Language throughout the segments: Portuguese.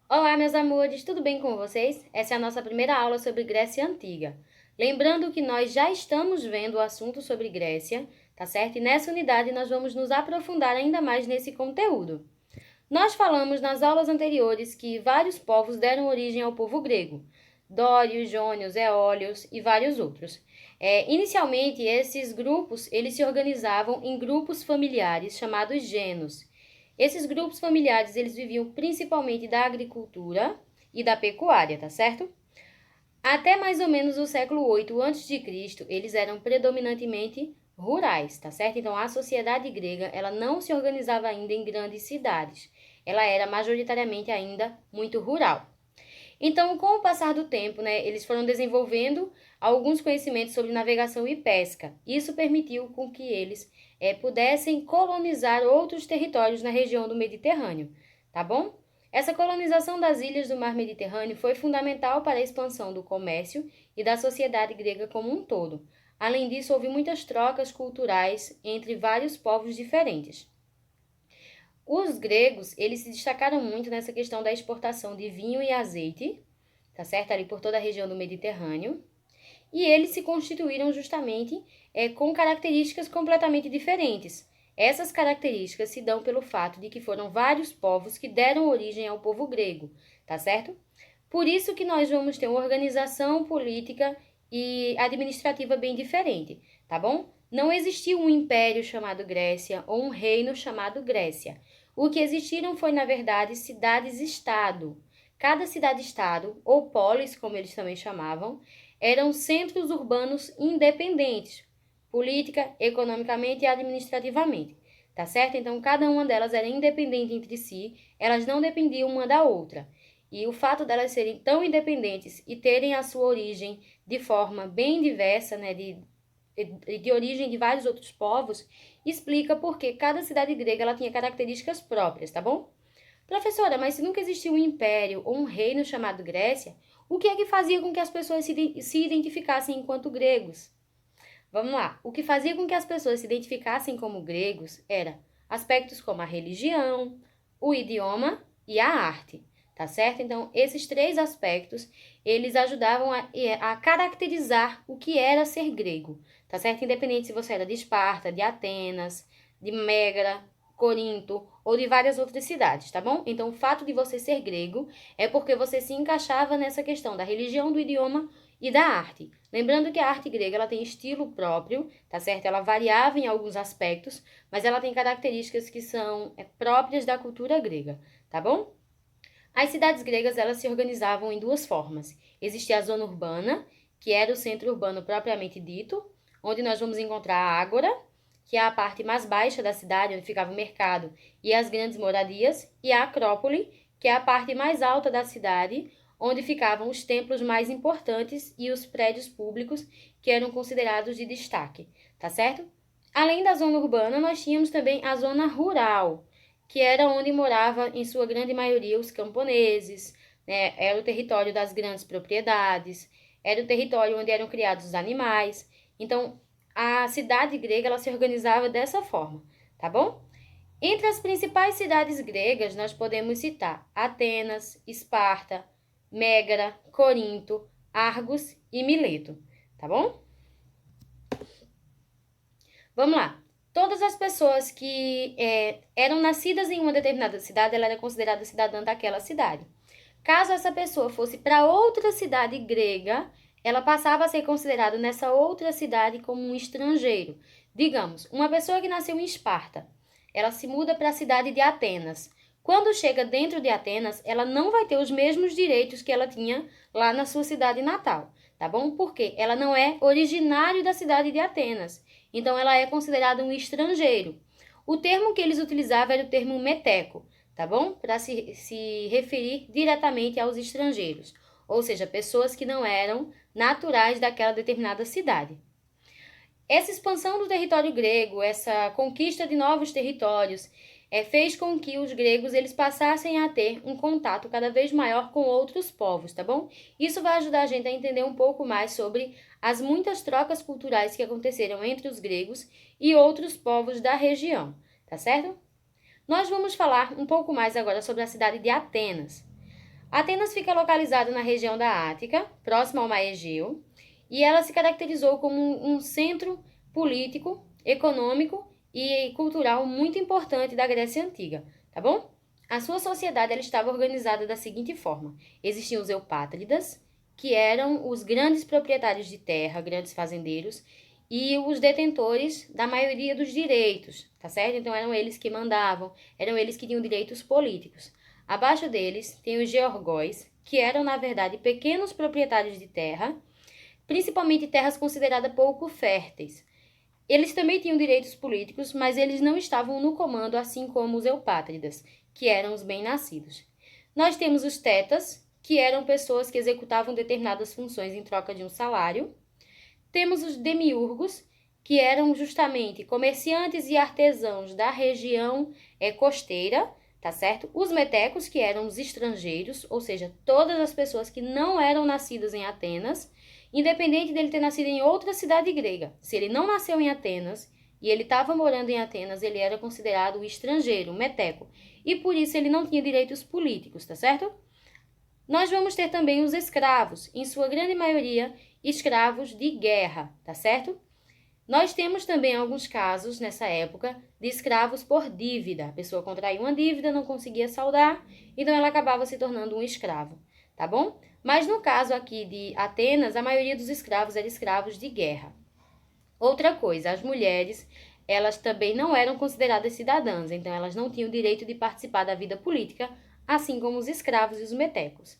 Olá, meus amores, tudo bem com vocês? Essa é a nossa primeira aula sobre Grécia Antiga. Lembrando que nós já estamos vendo o assunto sobre Grécia, tá certo? E nessa unidade nós vamos nos aprofundar ainda mais nesse conteúdo. Nós falamos nas aulas anteriores que vários povos deram origem ao povo grego: dórios, jônios, eólios e vários outros. Inicialmente, esses grupos eles se organizavam em grupos familiares chamados genos. Esses grupos familiares eles viviam principalmente da agricultura e da pecuária, tá certo? Até mais ou menos o século 8 a.C., eles eram predominantemente rurais, tá certo? Então a sociedade grega, ela não se organizava ainda em grandes cidades. Ela era majoritariamente ainda muito rural. Então, com o passar do tempo, eles foram desenvolvendo alguns conhecimentos sobre navegação e pesca. Isso permitiu com que eles pudessem colonizar outros territórios na região do Mediterrâneo, tá bom? Essa colonização das ilhas do mar Mediterrâneo foi fundamental para a expansão do comércio e da sociedade grega como um todo. Além disso, houve muitas trocas culturais entre vários povos diferentes. Os gregos, eles se destacaram muito nessa questão da exportação de vinho e azeite, tá certo? Ali por toda a região do Mediterrâneo. E eles se constituíram justamente com características completamente diferentes. Essas características se dão pelo fato de que foram vários povos que deram origem ao povo grego, tá certo? Por isso que nós vamos ter uma organização política e administrativa bem diferente, tá bom? Não existiu um império chamado Grécia ou um reino chamado Grécia. O que existiram foi, na verdade, cidades-estado. Cada cidade-estado, ou polis, como eles também chamavam, eram centros urbanos independentes, política, economicamente e administrativamente, tá certo? Então, cada uma delas era independente entre si, elas não dependiam uma da outra. E o fato delas serem tão independentes e terem a sua origem de forma bem diversa, de origem de vários outros povos, explica porque cada cidade grega ela tinha características próprias, tá bom? Professora, mas se nunca existiu um império ou um reino chamado Grécia, o que é que fazia com que as pessoas se identificassem enquanto gregos? Vamos lá. O que fazia com que as pessoas se identificassem como gregos era aspectos como a religião, o idioma e a arte, tá certo? Então, esses três aspectos, eles ajudavam a caracterizar o que era ser grego, tá certo? Independente se você era de Esparta, de Atenas, de Megara, Corinto ou de várias outras cidades, tá bom? Então, o fato de você ser grego é porque você se encaixava nessa questão da religião, do idioma e da arte. Lembrando que a arte grega ela tem estilo próprio, tá certo? Ela variava em alguns aspectos, mas ela tem características que são próprias da cultura grega, tá bom? As cidades gregas elas se organizavam em duas formas. Existia a zona urbana, que era o centro urbano propriamente dito, onde nós vamos encontrar a ágora, que é a parte mais baixa da cidade, onde ficava o mercado e as grandes moradias, e a acrópole, que é a parte mais alta da cidade, onde ficavam os templos mais importantes e os prédios públicos que eram considerados de destaque, tá certo? Além da zona urbana, nós tínhamos também a zona rural, que era onde morava em sua grande maioria os camponeses, né? Era o território das grandes propriedades, era o território onde eram criados os animais. Então, a cidade grega ela se organizava dessa forma, tá bom? Entre as principais cidades gregas, nós podemos citar Atenas, Esparta, Mégara, Corinto, Argos e Mileto, tá bom? Vamos lá. Todas as pessoas que eram nascidas em uma determinada cidade, ela era considerada cidadã daquela cidade. Caso essa pessoa fosse para outra cidade grega, ela passava a ser considerada nessa outra cidade como um estrangeiro. Digamos, uma pessoa que nasceu em Esparta, ela se muda para a cidade de Atenas. Quando chega dentro de Atenas, ela não vai ter os mesmos direitos que ela tinha lá na sua cidade natal, tá bom? Porque ela não é originário da cidade de Atenas. Então, ela é considerada um estrangeiro. O termo que eles utilizavam era o termo meteco, tá bom? Para se referir diretamente aos estrangeiros, ou seja, pessoas que não eram naturais daquela determinada cidade. Essa expansão do território grego, essa conquista de novos territórios, fez com que os gregos eles passassem a ter um contato cada vez maior com outros povos, tá bom? Isso vai ajudar a gente a entender um pouco mais sobre as muitas trocas culturais que aconteceram entre os gregos e outros povos da região, tá certo? Nós vamos falar um pouco mais agora sobre a cidade de Atenas. Atenas fica localizada na região da Ática, próxima ao mar Egeu, e ela se caracterizou como um centro político, econômico e cultural muito importante da Grécia Antiga, tá bom? A sua sociedade ela estava organizada da seguinte forma: existiam os eupátridas, que eram os grandes proprietários de terra, grandes fazendeiros, e os detentores da maioria dos direitos, tá certo? Então eram eles que mandavam, eram eles que tinham direitos políticos. Abaixo deles tem os georgóis, que eram na verdade pequenos proprietários de terra, principalmente terras consideradas pouco férteis. Eles também tinham direitos políticos, mas eles não estavam no comando, assim como os eupátridas, que eram os bem-nascidos. Nós temos os tetas, que eram pessoas que executavam determinadas funções em troca de um salário. Temos os demiurgos, que eram justamente comerciantes e artesãos da região costeira, tá certo? Os metecos, que eram os estrangeiros, ou seja, todas as pessoas que não eram nascidas em Atenas, independente dele ter nascido em outra cidade grega. Se ele não nasceu em Atenas e ele estava morando em Atenas, ele era considerado o estrangeiro, o meteco, e por isso ele não tinha direitos políticos, tá certo? Nós vamos ter também os escravos, em sua grande maioria, escravos de guerra, tá certo? Nós temos também alguns casos, nessa época, de escravos por dívida. A pessoa contraía uma dívida, não conseguia saldar, então ela acabava se tornando um escravo, tá bom? Mas no caso aqui de Atenas, a maioria dos escravos eram escravos de guerra. Outra coisa, as mulheres, elas também não eram consideradas cidadãs, então elas não tinham direito de participar da vida política, assim como os escravos e os metecos.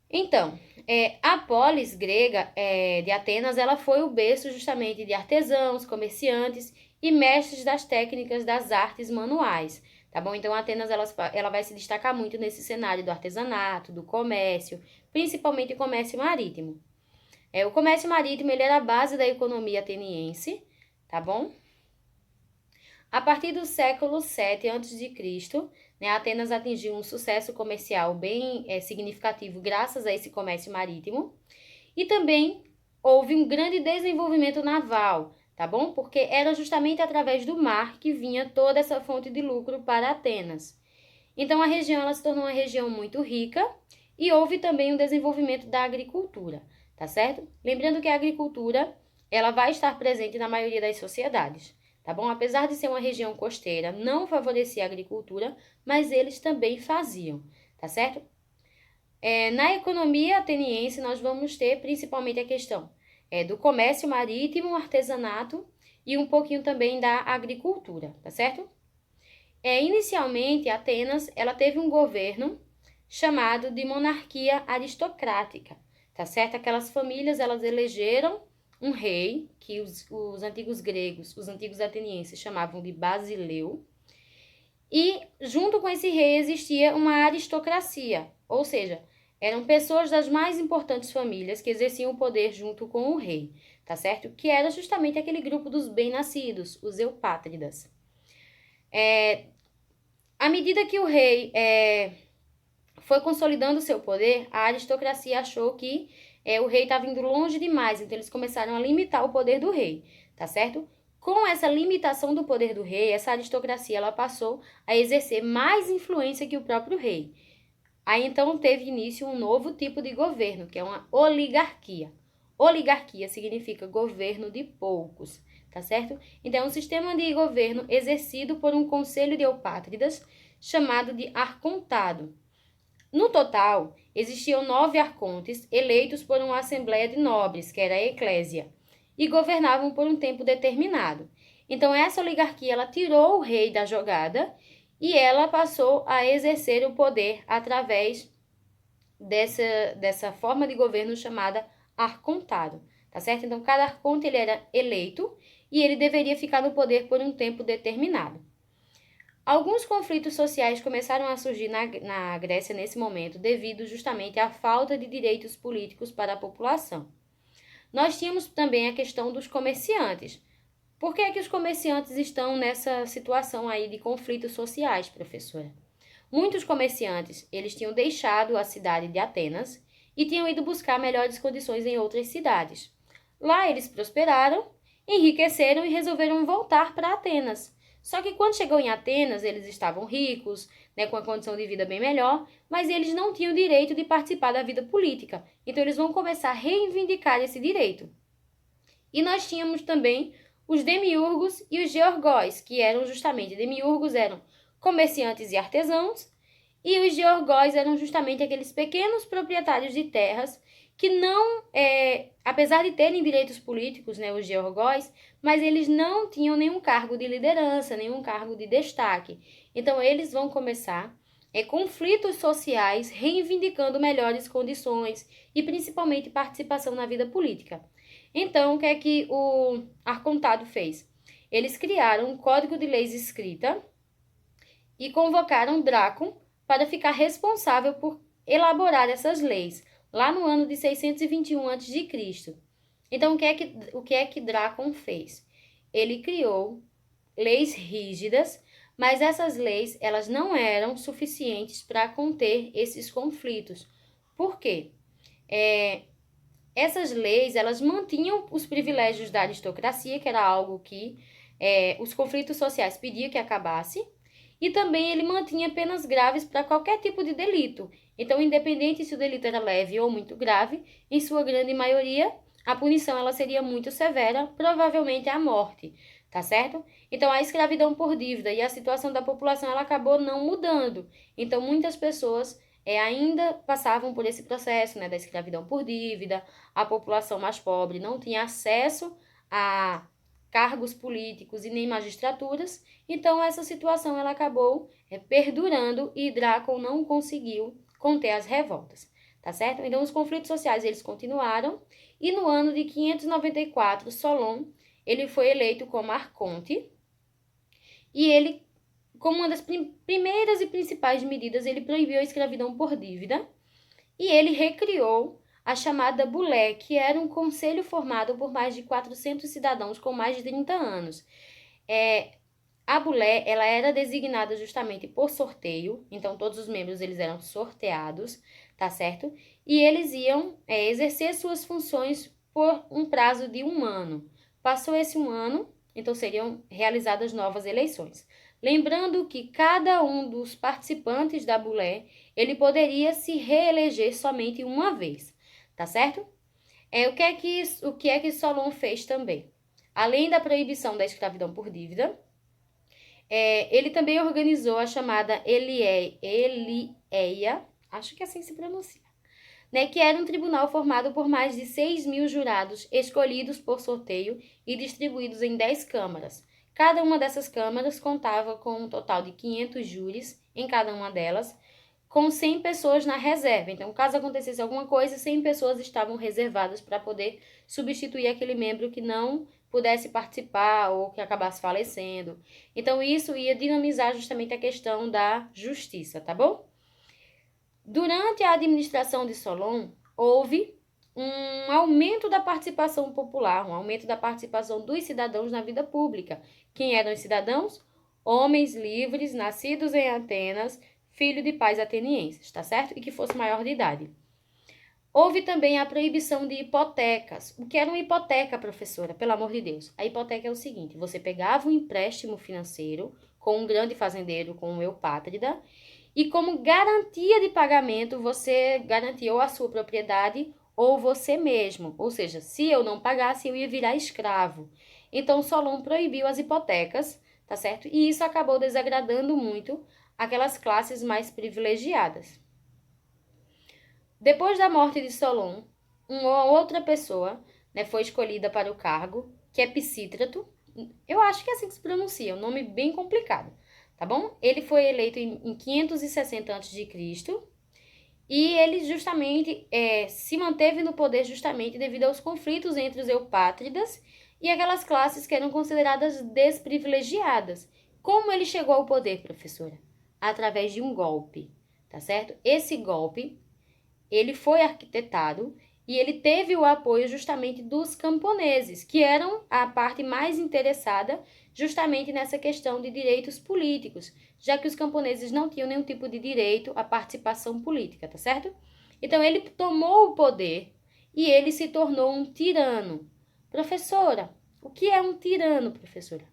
Então, a polis grega de Atenas, ela foi o berço justamente de artesãos, comerciantes e mestres das técnicas das artes manuais, tá bom? Então, Atenas, ela vai se destacar muito nesse cenário do artesanato, do comércio, principalmente o comércio marítimo. O comércio marítimo, ele era a base da economia ateniense, tá bom? A partir do século 7 a.C., Atenas atingiu um sucesso comercial bem significativo graças a esse comércio marítimo. E também houve um grande desenvolvimento naval, tá bom? Porque era justamente através do mar que vinha toda essa fonte de lucro para Atenas. Então, a região ela se tornou uma região muito rica e houve também um desenvolvimento da agricultura, tá certo? Lembrando que a agricultura ela vai estar presente na maioria das sociedades. Tá bom? Apesar de ser uma região costeira, não favorecia a agricultura, mas eles também faziam, tá certo? Na economia ateniense, nós vamos ter principalmente a questão do comércio marítimo, artesanato e um pouquinho também da agricultura, tá certo? Inicialmente, Atenas, ela teve um governo chamado de monarquia aristocrática, tá certo? Aquelas famílias, elas elegeram um rei, que os antigos gregos, os antigos atenienses chamavam de Basileu, e junto com esse rei existia uma aristocracia, ou seja, eram pessoas das mais importantes famílias que exerciam o poder junto com o rei, tá certo? Que era justamente aquele grupo dos bem-nascidos, os eupátridas. À medida que o rei foi consolidando o seu poder, a aristocracia achou que o rei estava indo longe demais, então eles começaram a limitar o poder do rei, tá certo? Com essa limitação do poder do rei, essa aristocracia ela passou a exercer mais influência que o próprio rei. Aí então teve início um novo tipo de governo, que é uma oligarquia. Oligarquia significa governo de poucos, tá certo? Então é um sistema de governo exercido por um conselho de eupátridas chamado de arcontado. No total, existiam 9 arcontes eleitos por uma assembleia de nobres, que era a eclésia, e governavam por um tempo determinado. Então, essa oligarquia ela tirou o rei da jogada e ela passou a exercer o poder através dessa forma de governo chamada arcontado, tá certo? Então, cada arconte ele era eleito e ele deveria ficar no poder por um tempo determinado. Alguns conflitos sociais começaram a surgir na Grécia nesse momento, devido justamente à falta de direitos políticos para a população. Nós tínhamos também a questão dos comerciantes. Por que é que os comerciantes estão nessa situação aí de conflitos sociais, professora? Muitos comerciantes, eles tinham deixado a cidade de Atenas e tinham ido buscar melhores condições em outras cidades. Lá eles prosperaram, enriqueceram e resolveram voltar para Atenas. Só que quando chegou em Atenas, eles estavam ricos, né, com a condição de vida bem melhor, mas eles não tinham direito de participar da vida política. Então, eles vão começar a reivindicar esse direito. E nós tínhamos também os demiurgos e os georgóis, que eram justamente, demiurgos eram comerciantes e artesãos, e os georgóis eram justamente aqueles pequenos proprietários de terras que não, apesar de terem direitos políticos, né, os georgóis, mas eles não tinham nenhum cargo de liderança, nenhum cargo de destaque. Então, eles vão começar conflitos sociais reivindicando melhores condições e principalmente participação na vida política. Então, o que é que o Arcontado fez? Eles criaram um código de leis escrita e convocaram Drácon para ficar responsável por elaborar essas leis, lá no ano de 621 a.C. Então, o que é que Drácon fez? Ele criou leis rígidas, mas essas leis elas não eram suficientes para conter esses conflitos. Por quê? Essas leis elas mantinham os privilégios da aristocracia, que era algo que os conflitos sociais pediam que acabasse, e também ele mantinha penas graves para qualquer tipo de delito. Então, independente se o delito era leve ou muito grave, em sua grande maioria, a punição ela seria muito severa, provavelmente a morte, tá certo? Então, a escravidão por dívida e a situação da população ela acabou não mudando. Então, muitas pessoas ainda passavam por esse processo, né, da escravidão por dívida, a população mais pobre não tinha acesso a cargos políticos e nem magistraturas, então essa situação ela acabou perdurando e Drácon não conseguiu conter as revoltas, tá certo? Então os conflitos sociais eles continuaram e no ano de 594 Solon ele foi eleito como arconte e ele, como uma das primeiras e principais medidas, ele proibiu a escravidão por dívida e ele recriou a chamada Bulé, que era um conselho formado por mais de 400 cidadãos com mais de 30 anos. A Bulé, ela era designada justamente por sorteio, então todos os membros eles eram sorteados, tá certo? E eles iam exercer suas funções por um prazo de 1 ano. Passou esse 1 ano, então seriam realizadas novas eleições. Lembrando que cada um dos participantes da Bulé, ele poderia se reeleger somente uma vez, tá certo? O que é que Solon fez também? Além da proibição da escravidão por dívida, ele também organizou a chamada Elieia, acho que assim se pronuncia, né, que era um tribunal formado por mais de 6.000 jurados escolhidos por sorteio e distribuídos em 10 câmaras. Cada uma dessas câmaras contava com um total de 500 júris em cada uma delas, com 100 pessoas na reserva. Então, caso acontecesse alguma coisa, 100 pessoas estavam reservadas para poder substituir aquele membro que não pudesse participar ou que acabasse falecendo. Então, isso ia dinamizar justamente a questão da justiça, tá bom? Durante a administração de Solon, houve um aumento da participação popular, um aumento da participação dos cidadãos na vida pública. Quem eram os cidadãos? Homens livres, nascidos em Atenas, filho de pais atenienses, tá certo? E que fosse maior de idade. Houve também a proibição de hipotecas. O que era uma hipoteca, professora? Pelo amor de Deus. A hipoteca é o seguinte, você pegava um empréstimo financeiro com um grande fazendeiro, com um eupátrida, e como garantia de pagamento, você garantia ou a sua propriedade ou você mesmo. Ou seja, se eu não pagasse, eu ia virar escravo. Então, Solon proibiu as hipotecas, tá certo? E isso acabou desagradando muito aquelas classes mais privilegiadas. Depois da morte de Solon, uma outra pessoa, né, foi escolhida para o cargo, que é Pisístrato. Eu acho que é assim que se pronuncia, um nome bem complicado, tá bom? Ele foi eleito em 560 a.C. e ele justamente se manteve no poder justamente devido aos conflitos entre os eupátridas e aquelas classes que eram consideradas desprivilegiadas. Como ele chegou ao poder, professora? Através de um golpe, tá certo? Esse golpe, ele foi arquitetado e ele teve o apoio justamente dos camponeses, que eram a parte mais interessada justamente nessa questão de direitos políticos, já que os camponeses não tinham nenhum tipo de direito à participação política, tá certo? Então, ele tomou o poder e ele se tornou um tirano. Professora, o que é um tirano, professora?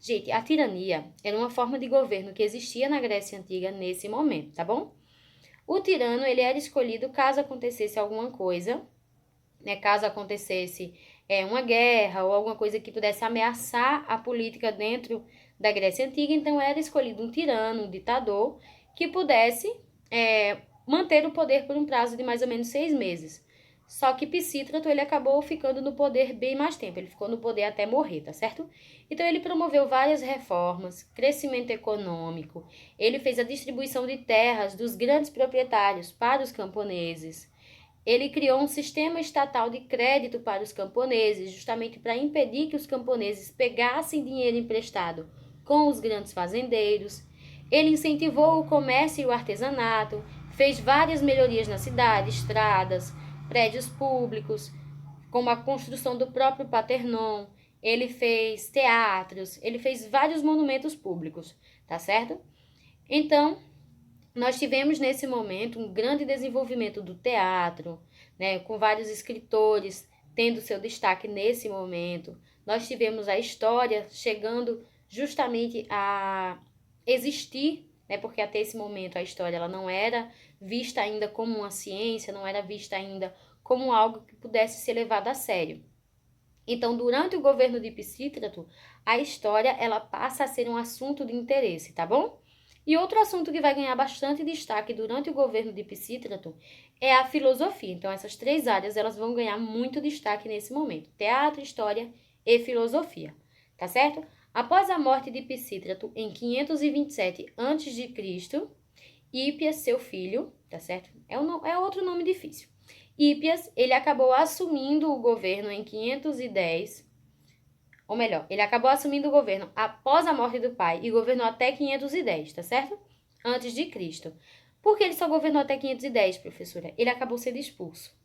Gente, a tirania era uma forma de governo que existia na Grécia Antiga nesse momento, tá bom? O tirano, ele era escolhido caso acontecesse alguma coisa, né? Caso acontecesse uma guerra ou alguma coisa que pudesse ameaçar a política dentro da Grécia Antiga, então era escolhido um tirano, um ditador, que pudesse manter o poder por um prazo de mais ou menos 6 meses. Só que Pisístrato, ele acabou ficando no poder bem mais tempo, ele ficou no poder até morrer, tá certo? Então ele promoveu várias reformas, crescimento econômico, ele fez a distribuição de terras dos grandes proprietários para os camponeses, ele criou um sistema estatal de crédito para os camponeses, justamente para impedir que os camponeses pegassem dinheiro emprestado com os grandes fazendeiros. Ele incentivou o comércio e o artesanato, fez várias melhorias na cidade, estradas, prédios públicos, como a construção do próprio Partenon. Ele fez teatros, ele fez vários monumentos públicos, tá certo? Então, nós tivemos nesse momento um grande desenvolvimento do teatro, né, com vários escritores tendo seu destaque nesse momento. Nós tivemos a história chegando justamente a existir, né, porque até esse momento a história ela não era vista ainda como uma ciência, não era vista ainda como algo que pudesse ser levado a sério. Então, durante o governo de Pisístrato, a história ela passa a ser um assunto de interesse, tá bom? E outro assunto que vai ganhar bastante destaque durante o governo de Pisístrato é a filosofia. Então, essas 3 áreas elas vão ganhar muito destaque nesse momento: teatro, história e filosofia, tá certo? Após a morte de Pisístrato em 527 a.C., Hípias, seu filho, tá certo? É outro nome difícil. Hípias, ele acabou assumindo o governo em 510, ou melhor, ele acabou assumindo o governo após a morte do pai e governou até 510, tá certo? Antes de Cristo. Por que ele só governou até 510, professora? Ele acabou sendo expulso.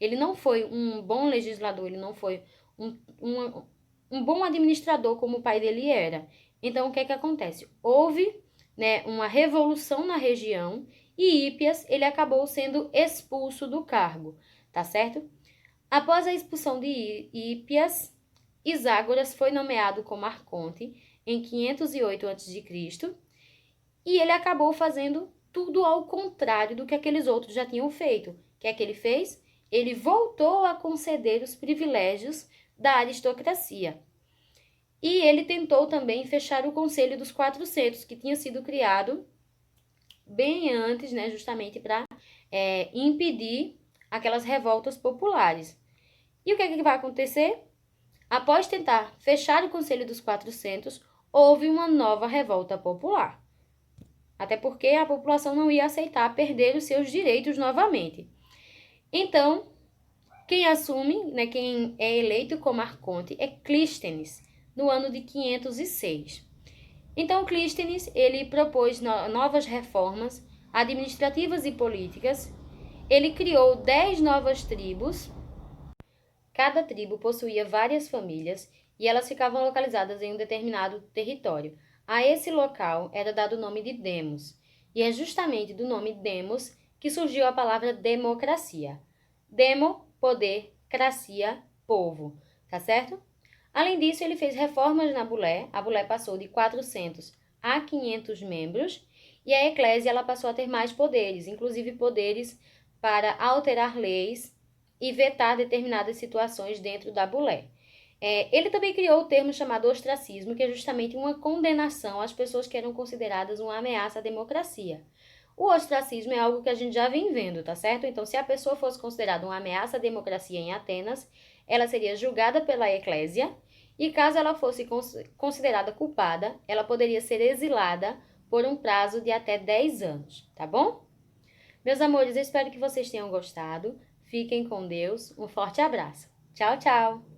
Ele não foi um bom legislador, ele não foi um bom administrador como o pai dele era. Então, o que é que acontece? Houve, né, uma revolução na região e Hípias, ele acabou sendo expulso do cargo, tá certo? Após a expulsão de Hípias, Iságoras foi nomeado como arconte em 508 a.C. e ele acabou fazendo tudo ao contrário do que aqueles outros já tinham feito. O que é que ele fez? Ele voltou a conceder os privilégios da aristocracia. E ele tentou também fechar o Conselho dos 400, que tinha sido criado bem antes, né, justamente para impedir aquelas revoltas populares. E o que é que vai acontecer? Após tentar fechar o Conselho dos 400, houve uma nova revolta popular. Até porque a população não ia aceitar perder os seus direitos novamente. Então, quem assume, né, quem é eleito como arconte é Clístenes, no ano de 506. Então, Clístenes, ele propôs novas reformas administrativas e políticas. Ele criou 10 novas tribos. Cada tribo possuía várias famílias e elas ficavam localizadas em um determinado território. A esse local era dado o nome de Demos, e é justamente do nome Demos que surgiu a palavra democracia. Demo, poder, cracia, povo, tá certo? Além disso, ele fez reformas na Bulé. A Bulé passou de 400 a 500 membros e a Eclésia ela passou a ter mais poderes, inclusive poderes para alterar leis e vetar determinadas situações dentro da Bulé. Ele também criou o termo chamado ostracismo, que é justamente uma condenação às pessoas que eram consideradas uma ameaça à democracia. O ostracismo é algo que a gente já vem vendo, tá certo? Então, se a pessoa fosse considerada uma ameaça à democracia em Atenas, ela seria julgada pela Eclésia e, caso ela fosse considerada culpada, ela poderia ser exilada por um prazo de até 10 anos, tá bom? Meus amores, eu espero que vocês tenham gostado. Fiquem com Deus. Um forte abraço. Tchau, tchau!